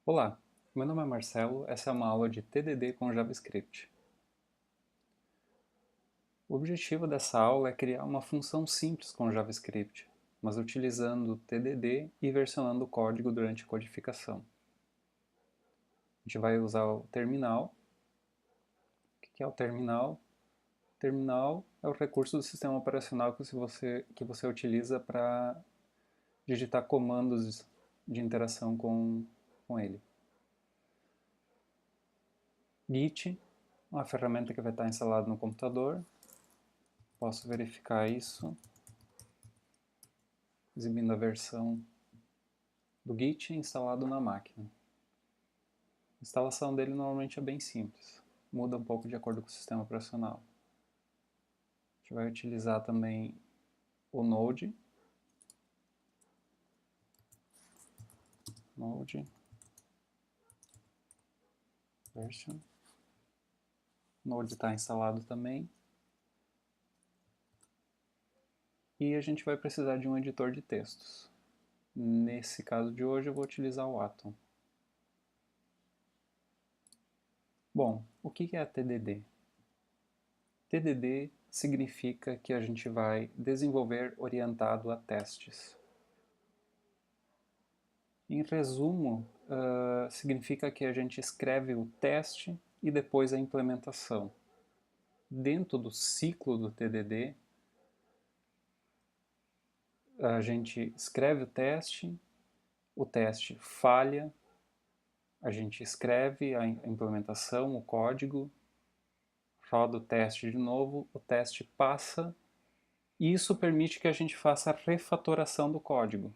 Olá, meu nome é Marcelo, essa é uma aula de TDD com JavaScript. O objetivo dessa aula é criar uma função simples com JavaScript, mas utilizando TDD e versionando o código durante a codificação. A gente vai usar o terminal. O que é o terminal? O terminal é o recurso do sistema operacional que você utiliza para digitar comandos de interação com ele. Git, uma ferramenta que vai estar instalada no computador. Posso verificar isso exibindo a versão do Git instalado na máquina. A instalação dele normalmente é bem simples, muda um pouco de acordo com o sistema operacional. A gente vai utilizar também o Node, version. O Node está instalado também. E a gente vai precisar de um editor de textos. Nesse caso de hoje eu vou utilizar o Atom. Bom, o que é TDD? TDD significa que a gente vai desenvolver orientado a testes. Em resumo, significa que a gente escreve o teste e depois a implementação. Dentro do ciclo do TDD, a gente escreve o teste falha, a gente escreve a implementação, o código, roda o teste de novo, o teste passa, e isso permite que a gente faça a refatoração do código.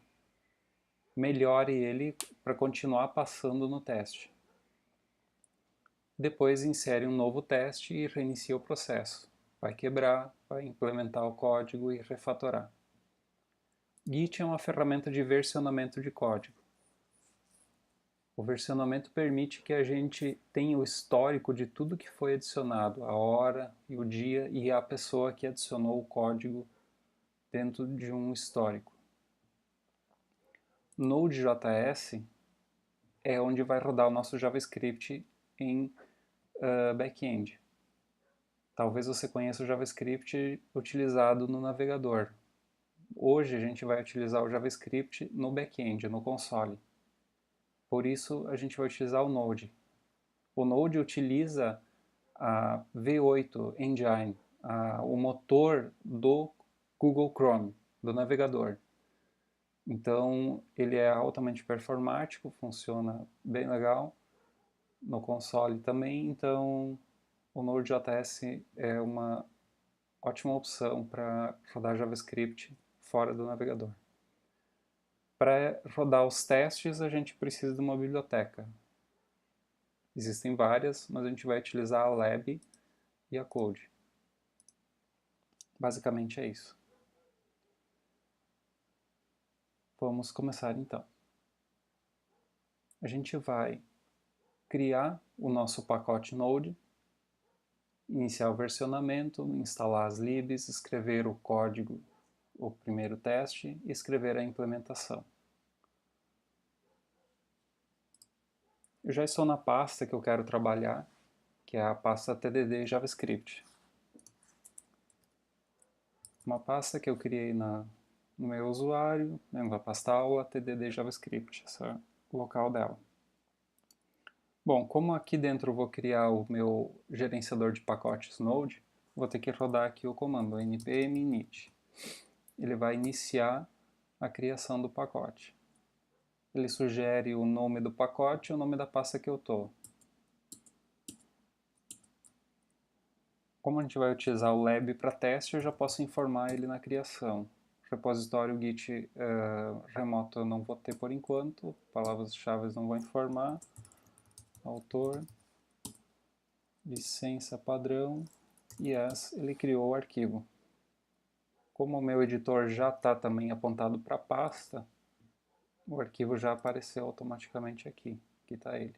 Melhore ele para continuar passando no teste. Depois insere um novo teste e reinicia o processo. Vai quebrar, vai implementar o código e refatorar. Git é uma ferramenta de versionamento de código. O versionamento permite que a gente tenha o histórico de tudo que foi adicionado, a hora e o dia e a pessoa que adicionou o código dentro de um histórico. Node.js é onde vai rodar o nosso JavaScript em back-end. Talvez você conheça o JavaScript utilizado no navegador. Hoje a gente vai utilizar o JavaScript no back-end, no console. Por isso a gente vai utilizar o Node. O Node utiliza a V8 Engine, o motor do Google Chrome, do navegador. Então ele é altamente performático, funciona bem legal no console também, então o Node.js é uma ótima opção para rodar JavaScript fora do navegador. Para rodar os testes, a gente precisa de uma biblioteca. Existem várias, mas a gente vai utilizar a lab e a code. Basicamente é isso. Vamos começar então. A gente vai criar o nosso pacote Node, iniciar o versionamento, instalar as libs, escrever o código, o primeiro teste e escrever a implementação. Eu já estou na pasta que eu quero trabalhar, que é a pasta TDD JavaScript. Uma pasta que eu criei no meu usuário, na pasta aula TDD JavaScript, esse é o local dela. Bom, como aqui dentro eu vou criar o meu gerenciador de pacotes Node, vou ter que rodar aqui o comando npm init. Ele vai iniciar a criação do pacote. Ele sugere o nome do pacote e o nome da pasta que eu estou. Como a gente vai utilizar o lab para teste, eu já posso informar ele na criação. Repositório Git remoto eu não vou ter por enquanto, palavras-chave não vou informar. Autor, licença padrão, yes, ele criou o arquivo. Como o meu editor já está também apontado para a pasta, o arquivo já apareceu automaticamente aqui. Aqui está ele.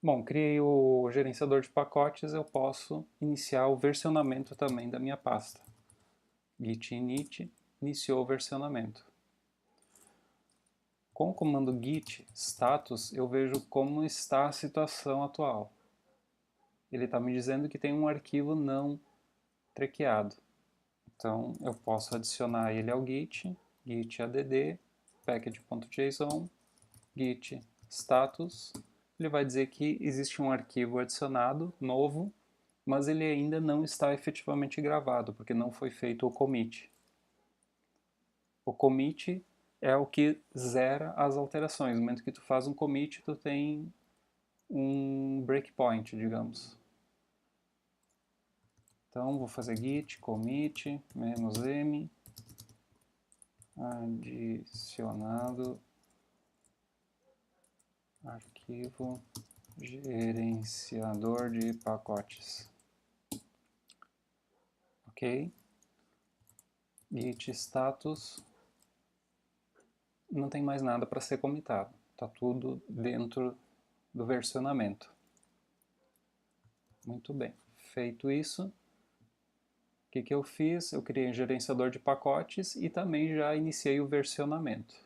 Bom, criei o gerenciador de pacotes, eu posso iniciar o versionamento também da minha pasta. Git init iniciou o versionamento. Com o comando git status, eu vejo como está a situação atual. Ele está me dizendo que tem um arquivo não traqueado. Então, eu posso adicionar ele ao git add package.json, git status. Ele vai dizer que existe um arquivo adicionado, novo, mas ele ainda não está efetivamente gravado, porque não foi feito o commit. O commit é o que zera as alterações. No momento que tu faz um commit, tu tem um breakpoint, digamos. Então, vou fazer git commit -m adicionado arquivo gerenciador de pacotes. Ok? Git status. Não tem mais nada para ser comitado. Está tudo dentro do versionamento. Muito bem. Feito isso, o que eu fiz? Eu criei um gerenciador de pacotes e também já iniciei o versionamento.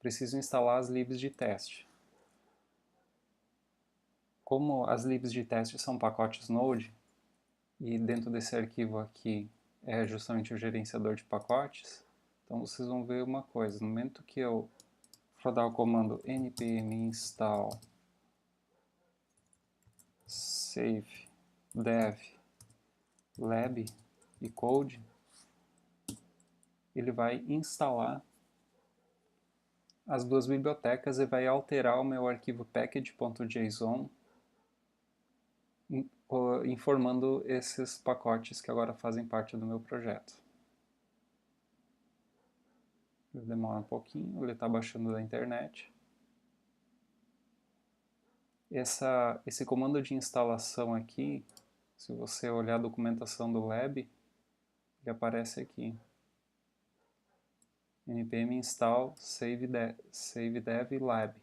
Preciso instalar as libs de teste. Como as libs de teste são pacotes Node, e dentro desse arquivo aqui é justamente o gerenciador de pacotes, então vocês vão ver uma coisa. No momento que eu rodar o comando npm install save dev lab e code, ele vai instalar as duas bibliotecas e vai alterar o meu arquivo package.json, informando esses pacotes que agora fazem parte do meu projeto. Demora um pouquinho, ele está baixando da internet. Esse comando de instalação aqui, se você olhar a documentação do lab, ele aparece aqui. npm install save dev lab.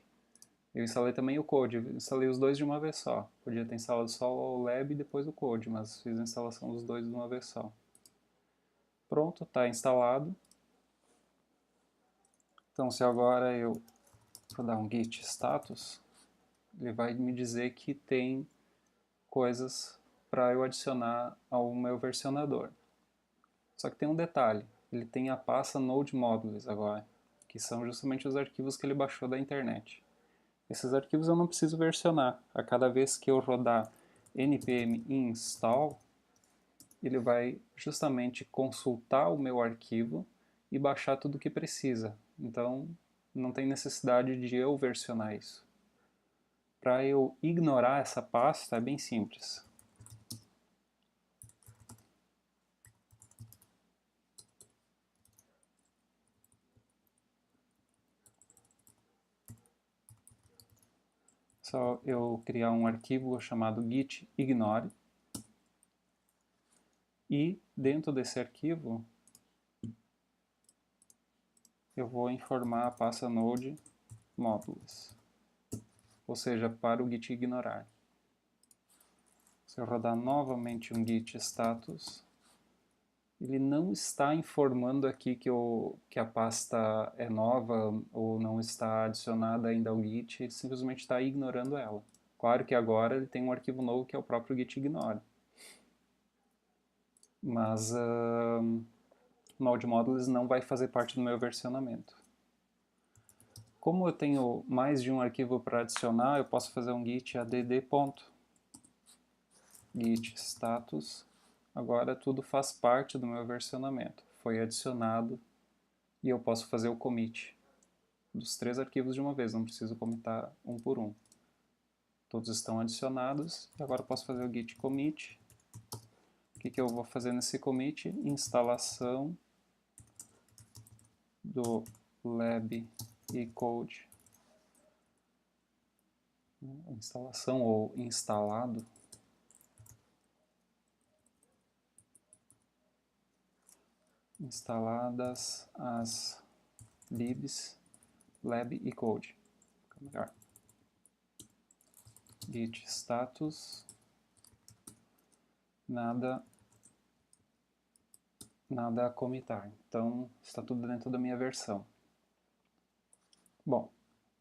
Eu instalei também o code, eu instalei os dois de uma vez só. Podia ter instalado só o lab e depois o code, mas fiz a instalação dos dois de uma vez só. Pronto, está instalado. Então, se agora eu for dar um git status, ele vai me dizer que tem coisas para eu adicionar ao meu versionador. Só que tem um detalhe, ele tem a pasta Node Modules agora, que são justamente os arquivos que ele baixou da internet. Esses arquivos eu não preciso versionar. A cada vez que eu rodar npm install, ele vai justamente consultar o meu arquivo e baixar tudo o que precisa. Então, não tem necessidade de eu versionar isso. Para eu ignorar essa pasta é bem simples. Só eu criar um arquivo chamado git ignore e dentro desse arquivo eu vou informar a pasta node modules, ou seja, para o git ignorar. Se eu rodar novamente um git status, ele não está informando aqui que a pasta é nova ou não está adicionada ainda ao git, ele simplesmente está ignorando ela. Claro que agora ele tem um arquivo novo que é o próprio git ignore. Mas Node Modules não vai fazer parte do meu versionamento. Como eu tenho mais de um arquivo para adicionar, eu posso fazer um git add git status. Agora tudo faz parte do meu versionamento. Foi adicionado e eu posso fazer o commit dos 3 arquivos de uma vez, não preciso commitar um por um. Todos estão adicionados e agora eu posso fazer o git commit. O que eu vou fazer nesse commit? Instalação do lab e code. Instalação ou instalado. Instaladas as libs, lab e code. Fica melhor. Git status, nada a commitar. Então, está tudo dentro da minha versão. Bom,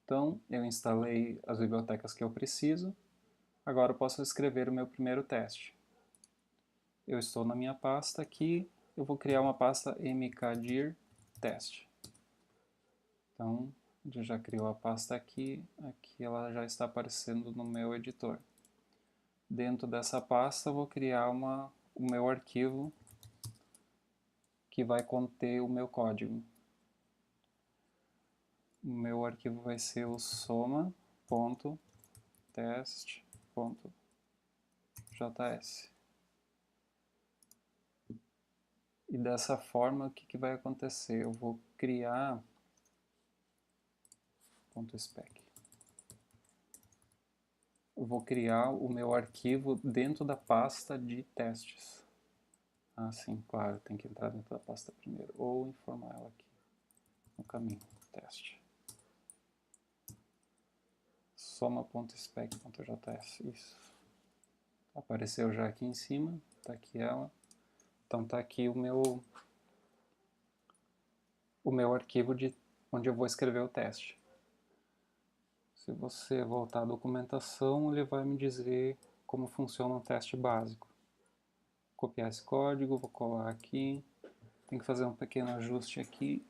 então eu instalei as bibliotecas que eu preciso, agora eu posso escrever o meu primeiro teste. Eu estou na minha pasta aqui, eu vou criar uma pasta mkdir test. Então, já criou a pasta aqui ela já está aparecendo no meu editor. Dentro dessa pasta eu vou criar o meu arquivo que vai conter o meu código. O meu arquivo vai ser o soma.test.js. E dessa forma, o que vai acontecer? Eu vou criar .spec. Eu vou criar o meu arquivo dentro da pasta de testes. Ah, sim, claro, tem que entrar dentro da pasta primeiro, ou informar ela aqui no caminho, teste. Soma.spec.js, isso. Apareceu já aqui em cima, tá aqui ela. Então tá aqui o meu arquivo onde eu vou escrever o teste. Se você voltar à documentação, ele vai me dizer como funciona o teste básico. Vou copiar esse código, vou colar aqui. Tem que fazer um pequeno ajuste aqui.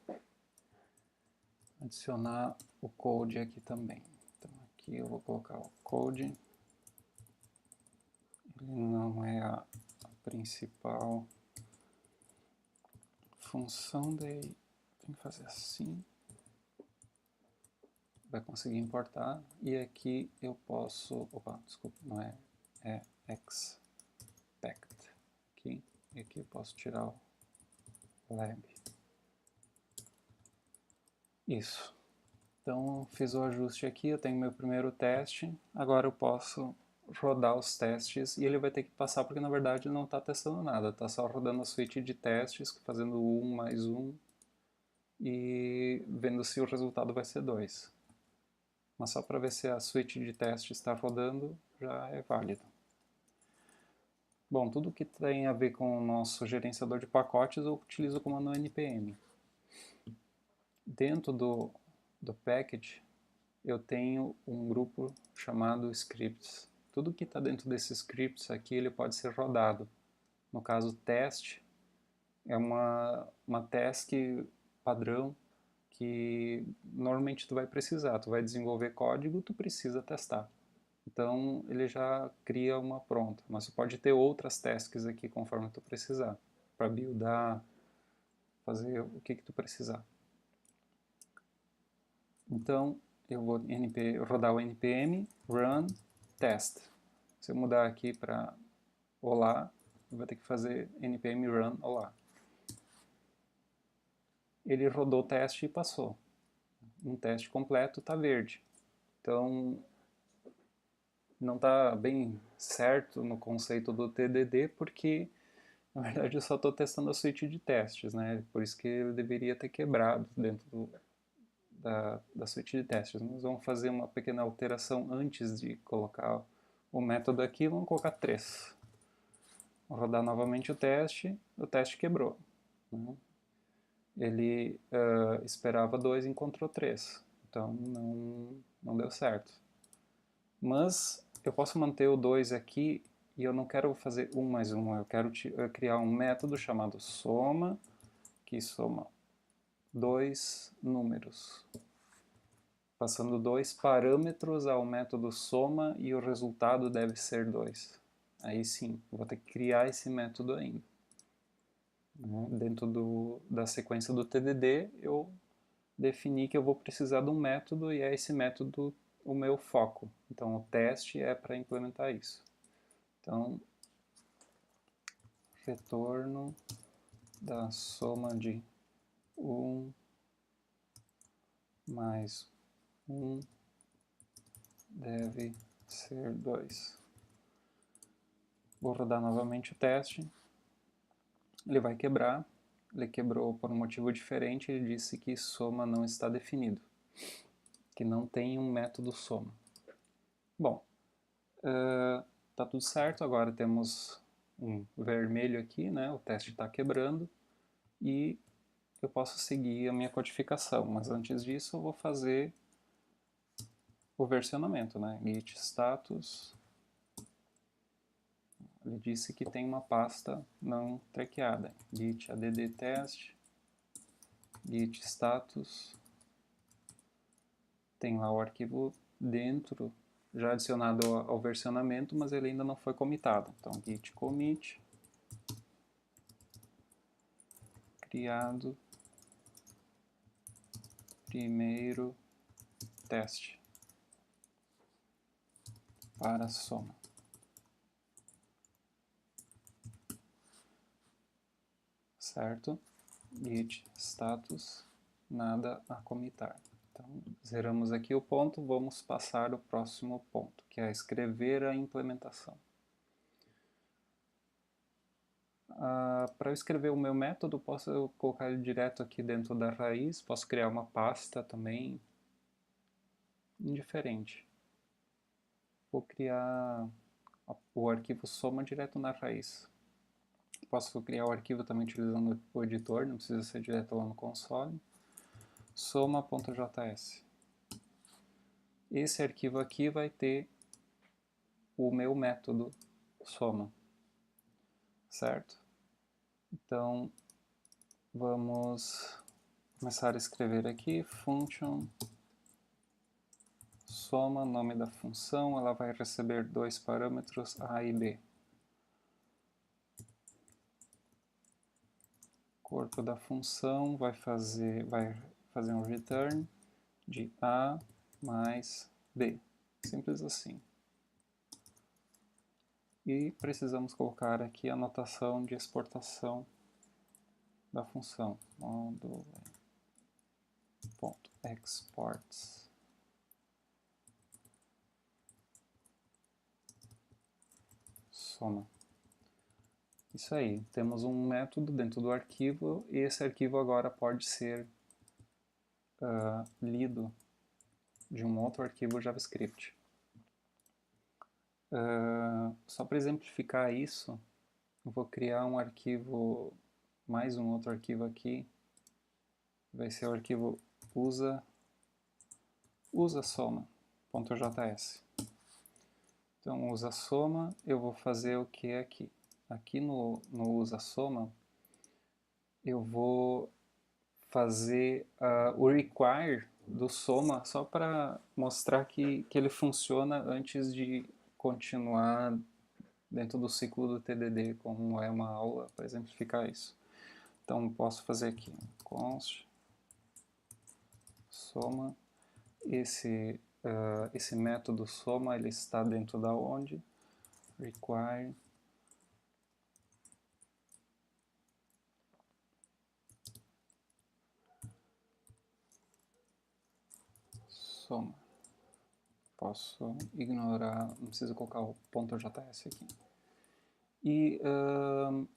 Adicionar o code aqui também. Então aqui eu vou colocar o code. Ele não é a principal função, daí tem que fazer assim. Vai conseguir importar. E aqui eu posso... Opa, desculpa, não é... É expect. Aqui. E aqui eu posso tirar o lab. Isso. Então, fiz o ajuste aqui, eu tenho meu primeiro teste. Agora eu posso rodar os testes e ele vai ter que passar porque na verdade não está testando nada, está só rodando a suíte de testes, fazendo 1 mais 1 e vendo se o resultado vai ser 2. Mas só para ver se a suíte de testes está rodando já é válido. Bom, tudo que tem a ver com o nosso gerenciador de pacotes eu utilizo o comando npm. Dentro do package eu tenho um grupo chamado scripts. Tudo que está dentro desses scripts aqui ele pode ser rodado. No caso, teste é uma task padrão que normalmente tu vai precisar. Tu vai desenvolver código, tu precisa testar. Então ele já cria uma pronta. Mas tu pode ter outras tasks aqui conforme tu precisar. Para buildar, fazer o que tu precisar. Então eu vou rodar o npm run test. Se eu mudar aqui para olá, eu vou ter que fazer npm run olá. Ele rodou o teste e passou. Um teste completo está verde. Então não está bem certo no conceito do TDD porque na verdade eu só estou testando a suíte de testes, né? Por isso que ele deveria ter quebrado dentro da suíte de testes. Nós vamos fazer uma pequena alteração antes de colocar o método aqui, vamos colocar 3. Vou rodar novamente o teste quebrou. Né? Ele esperava 2 e encontrou 3. Então não deu certo. Mas eu posso manter o 2 aqui e eu não quero fazer 1 mais 1. Eu quero criar um método chamado soma, que soma 2 números. Passando 2 parâmetros ao método soma e o resultado deve ser 2. Aí sim, eu vou ter que criar esse método ainda. Dentro da sequência do TDD, eu defini que eu vou precisar de um método e é esse método o meu foco. Então, o teste é para implementar isso. Então, retorno da soma de 1 mais 1 deve ser 2. Vou rodar novamente o teste. Ele vai quebrar. Ele quebrou por um motivo diferente. Ele disse que soma não está definido. Que não tem um método soma. Bom, tá tudo certo. Agora temos um vermelho aqui, né? O teste está quebrando. E eu posso seguir a minha codificação. Mas antes disso eu vou fazer o versionamento, né? Git status. Ele disse que tem uma pasta não traqueada. Git add test, git status. Tem lá o arquivo dentro, já adicionado ao versionamento, mas ele ainda não foi comitado. Então, git commit, criado, primeiro teste para soma. Certo? Git status, nada a comitar. Então, zeramos aqui o ponto, vamos passar o próximo ponto, que é escrever a implementação. Para eu escrever o meu método, posso colocar ele direto aqui dentro da raiz, posso criar uma pasta também, indiferente. Vou criar o arquivo soma direto na raiz. Posso criar o arquivo também utilizando o editor, não precisa ser direto lá no console. Soma.js. Esse arquivo aqui vai ter o meu método soma, certo? Então, vamos começar a escrever aqui, function soma, nome da função, ela vai receber dois parâmetros A e B. Corpo da função vai fazer um return de A mais B. Simples assim. E precisamos colocar aqui a notação de exportação da função. Module.exports. Soma. Isso aí, temos um método dentro do arquivo e esse arquivo agora pode ser lido de um outro arquivo JavaScript. Só para exemplificar isso, eu vou criar um arquivo, mais um outro arquivo aqui, vai ser o arquivo usasoma.js. Então, usasoma, eu vou fazer o que aqui? Aqui no usasoma, eu vou fazer o require do soma só para mostrar que ele funciona antes de continuar dentro do ciclo do TDD, como é uma aula para exemplificar isso. Então, posso fazer aqui, const soma, esse método soma, ele está dentro da onde? Require soma. Posso ignorar, não preciso colocar o .js aqui. E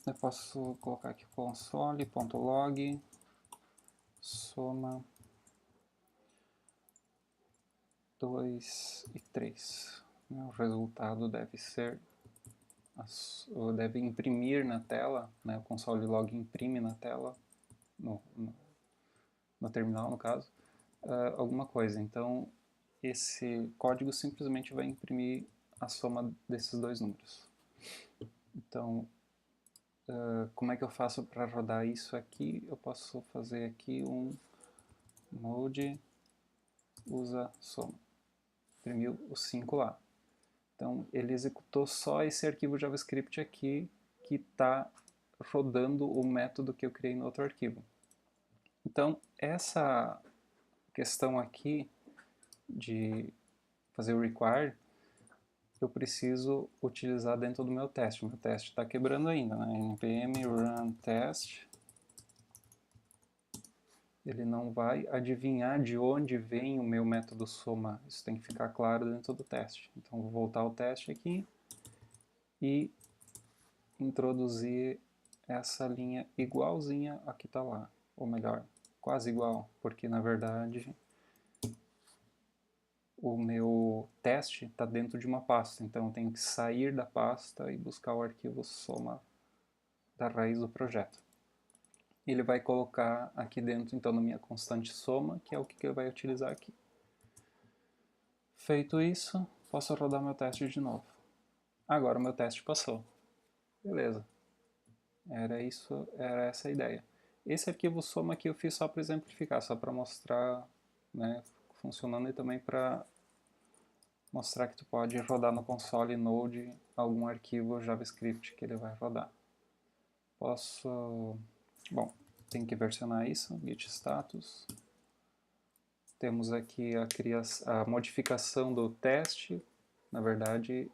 eu posso colocar aqui console.log soma 2 e 3. O resultado deve ser, deve imprimir na tela, né? O console log imprime na tela, no terminal no caso, alguma coisa. Então, esse código simplesmente vai imprimir a soma desses dois números. Então, como é que eu faço para rodar isso aqui? Eu posso fazer aqui um node usa soma. Imprimiu o 5 lá. Então, ele executou só esse arquivo JavaScript aqui que está rodando o método que eu criei no outro arquivo. Então, essa questão aqui de fazer o require, eu preciso utilizar dentro do meu teste. O meu teste está quebrando ainda, né? npm run test. Ele não vai adivinhar de onde vem o meu método soma. Isso tem que ficar claro dentro do teste. Então, vou voltar ao teste aqui e introduzir essa linha igualzinha a que está lá. Ou melhor, quase igual, porque na verdade o meu teste está dentro de uma pasta. Então, eu tenho que sair da pasta e buscar o arquivo soma da raiz do projeto. Ele vai colocar aqui dentro, então, na minha constante soma, que é o que ele vai utilizar aqui. Feito isso, posso rodar meu teste de novo. Agora o meu teste passou. Beleza. Era essa a ideia. Esse arquivo soma aqui eu fiz só para exemplificar, só para mostrar, né, funcionando e também para mostrar que tu pode rodar no console Node algum arquivo JavaScript que ele vai rodar. Bom, tem que versionar isso, git status. Temos aqui a modificação do teste. Na verdade,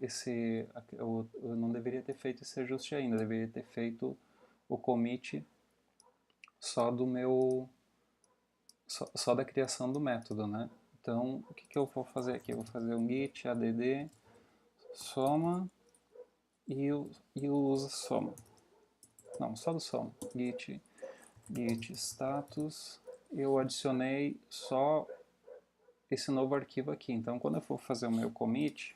eu não deveria ter feito esse ajuste ainda, deveria ter feito o commit só do meu só da criação do método, né? Então, o que eu vou fazer aqui? Eu vou fazer um git add soma e o usa soma. Não, só do soma. Git status. Eu adicionei só esse novo arquivo aqui. Então, quando eu for fazer o meu commit,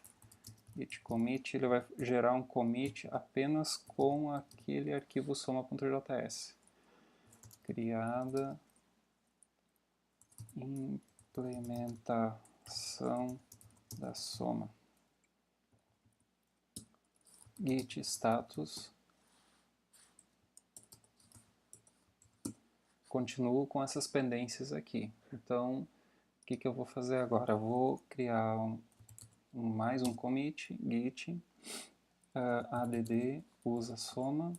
git commit, ele vai gerar um commit apenas com aquele arquivo soma.js. Criada implementação da soma. Git status. Continuo com essas pendências aqui. Então, o que eu vou fazer agora? Eu vou criar mais um commit, git add usa soma,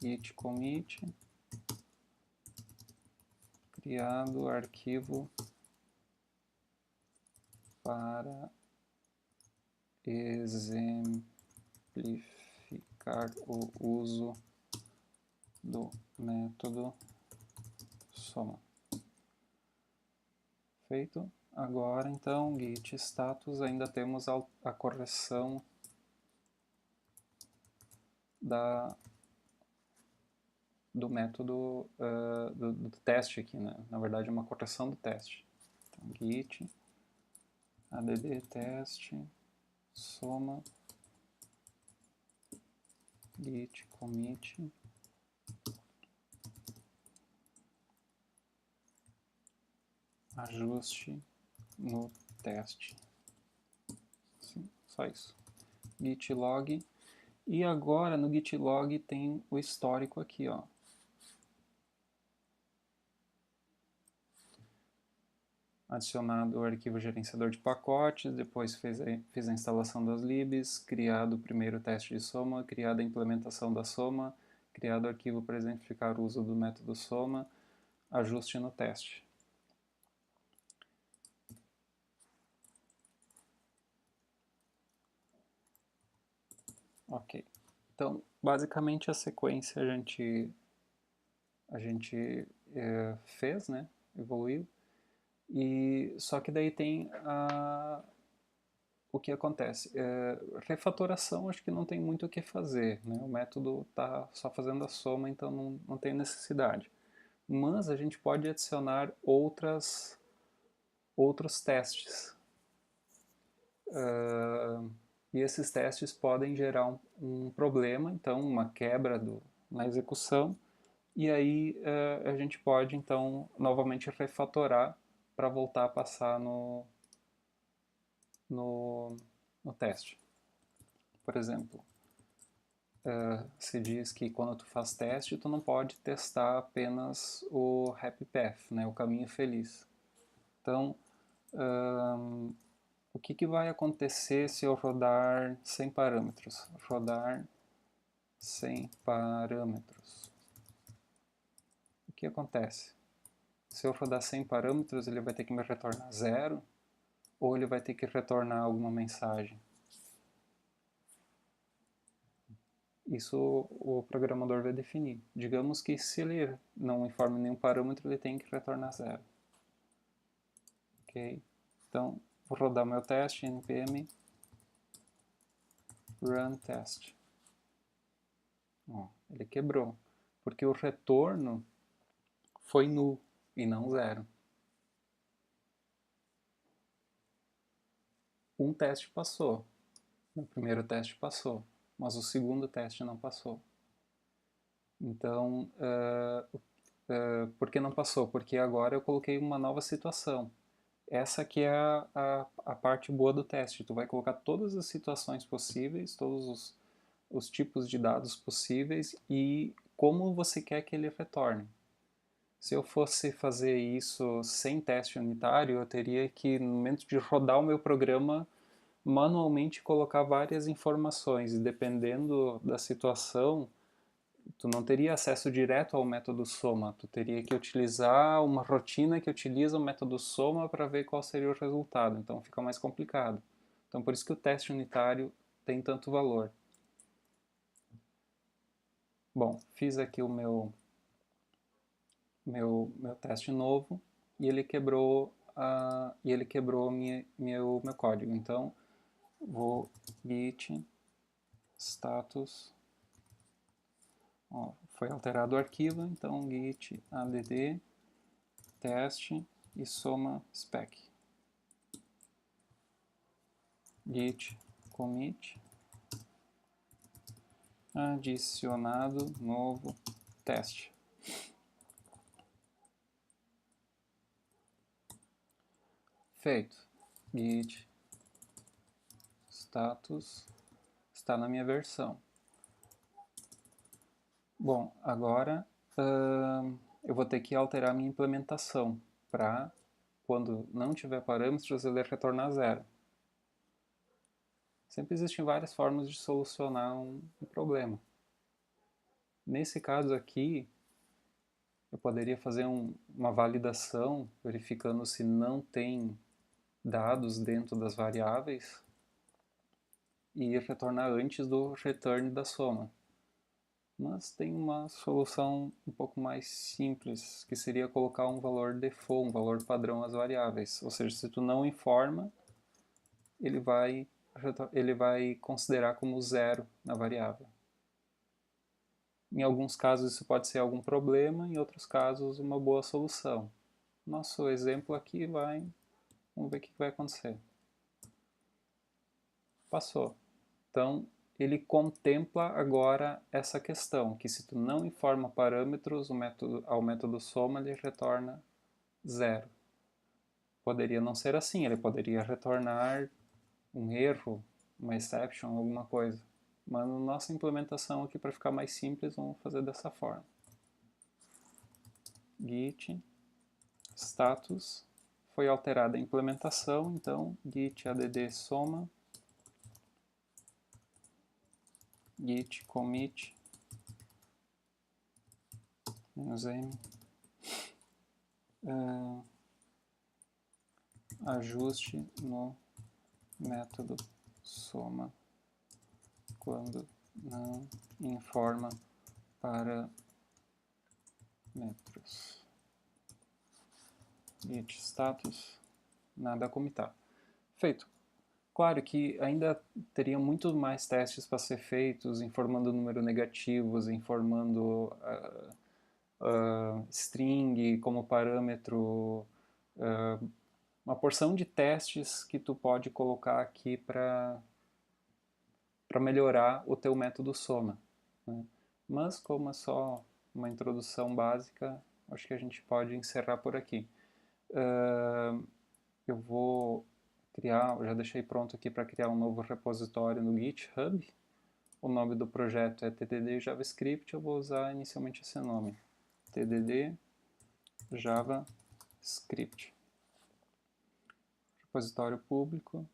git commit, criado arquivo para exemplificar o uso do método soma. Feito. Agora, então, git status, ainda temos a correção do método do teste aqui, né? Na verdade, é uma correção do teste. Então, git add teste soma git commit ajuste no teste. Sim, só isso. Git log. E agora no git log tem o histórico aqui, ó. Adicionado o arquivo gerenciador de pacotes, depois fiz a instalação das libs, criado o primeiro teste de soma, criada a implementação da soma, criado o arquivo para exemplificar o uso do método soma, ajuste no teste. Ok. Então, basicamente a sequência a gente fez, né? Evoluiu. E só que daí tem o que acontece. Refatoração acho que não tem muito o que fazer, né? O método está só fazendo a soma, então não tem necessidade. Mas a gente pode adicionar outros testes. E esses testes podem gerar um problema, então uma quebra na execução, e aí a gente pode então novamente refatorar para voltar a passar no teste. Por exemplo, se diz que quando tu faz teste, tu não pode testar apenas o happy path, né, o caminho feliz. Então, o que vai acontecer se eu rodar sem parâmetros? Rodar sem parâmetros. O que acontece? Se eu rodar sem parâmetros, ele vai ter que me retornar 0 ou ele vai ter que retornar alguma mensagem? Isso o programador vai definir. Digamos que se ele não informa nenhum parâmetro, ele tem que retornar 0. Ok? Então, vou rodar meu teste, npm run test. Ó, ele quebrou, porque o retorno foi null e não 0. Um teste passou, o primeiro teste passou, mas o segundo teste não passou. Então, por que não passou? Porque agora eu coloquei uma nova situação. essa que é a parte boa do teste. Tu vai colocar todas as situações possíveis, todos os tipos de dados possíveis e como você quer que ele retorne. Se eu fosse fazer isso sem teste unitário, eu teria que, no momento de rodar o meu programa, manualmente colocar várias informações, e dependendo da situação, tu não teria acesso direto ao método soma, tu teria que utilizar uma rotina que utiliza o método soma para ver qual seria o resultado, então fica mais complicado. Então por isso que o teste unitário tem tanto valor. Bom, fiz aqui o meu teste novo e ele quebrou meu código. Então vou git status, ó, foi alterado o arquivo, então git add teste e soma spec. Git commit adicionado novo teste. Feito. Git status está na minha versão. Bom, agora eu vou ter que alterar minha implementação para, quando não tiver parâmetros, ele retornar zero. Sempre existem várias formas de solucionar um problema. Nesse caso aqui, eu poderia fazer uma validação, verificando se não tem dados dentro das variáveis e retornar antes do return da soma. Mas tem uma solução um pouco mais simples, que seria colocar um valor default, um valor padrão às variáveis. Ou seja, se tu não informa, ele vai considerar como zero na variável. Em alguns casos isso pode ser algum problema, em outros casos uma boa solução. Nosso exemplo aqui vamos ver o que vai acontecer. Passou. Então, ele contempla agora essa questão, que se tu não informa parâmetros ao método soma, ele retorna zero. Poderia não ser assim, ele poderia retornar um erro, uma exception, alguma coisa. Mas na nossa implementação aqui, para ficar mais simples, vamos fazer dessa forma. Git status, foi alterada a implementação, então git add soma, git commit -m ajuste no método soma quando não informa parâmetros. Git status, nada a comitar. Feito. Claro que ainda teria muito mais testes para ser feitos, informando número negativos, informando string como parâmetro, uma porção de testes que tu pode colocar aqui para melhorar o teu método soma, né? Mas como é só uma introdução básica, acho que a gente pode encerrar por aqui. Eu vou criar, eu já deixei pronto aqui para criar um novo repositório no GitHub. O nome do projeto é TDD JavaScript, eu vou usar inicialmente esse nome, TDD JavaScript. Repositório público,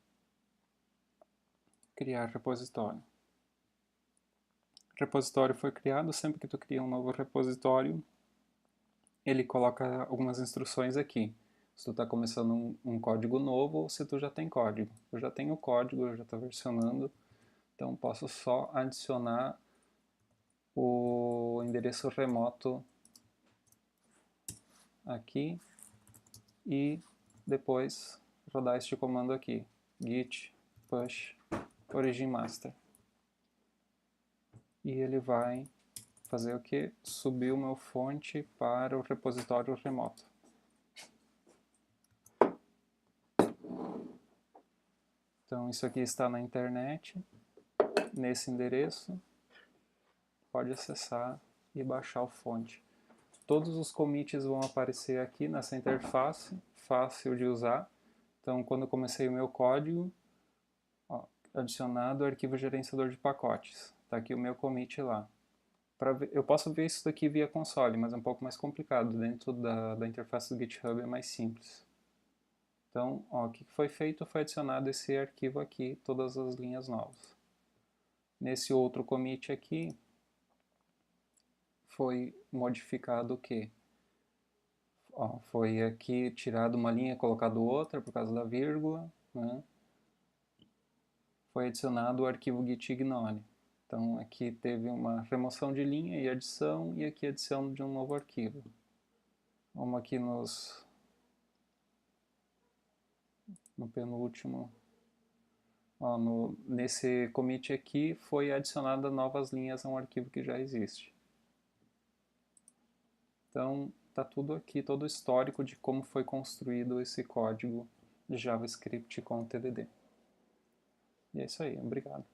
criar repositório. Repositório foi criado, sempre que tu cria um novo repositório, ele coloca algumas instruções aqui. Se tu está começando um código novo ou se tu já tem código. Eu já tenho código, eu já estou versionando, então posso só adicionar o endereço remoto aqui e depois rodar este comando aqui, git push origin master. E ele vai fazer o que? Subir o meu fonte para o repositório remoto. Então isso aqui está na internet, nesse endereço, pode acessar e baixar o fonte. Todos os commits vão aparecer aqui nessa interface, fácil de usar. Então, quando eu comecei o meu código, ó, adicionado arquivo gerenciador de pacotes. Está aqui o meu commit lá. Eu posso ver isso daqui via console, mas é um pouco mais complicado. Dentro da interface do GitHub é mais simples. Então, ó, o que foi feito foi adicionado esse arquivo aqui, todas as linhas novas. Nesse outro commit aqui, foi modificado o quê? Ó, foi aqui tirado uma linha e colocado outra por causa da vírgula, né? Foi adicionado o arquivo gitignore. Então aqui teve uma remoção de linha e adição, e aqui adição de um novo arquivo. Vamos aqui no penúltimo. Ó, nesse commit aqui foi adicionada novas linhas a um arquivo que já existe. Então está tudo aqui, todo o histórico de como foi construído esse código de JavaScript com o TDD. E é isso aí, obrigado.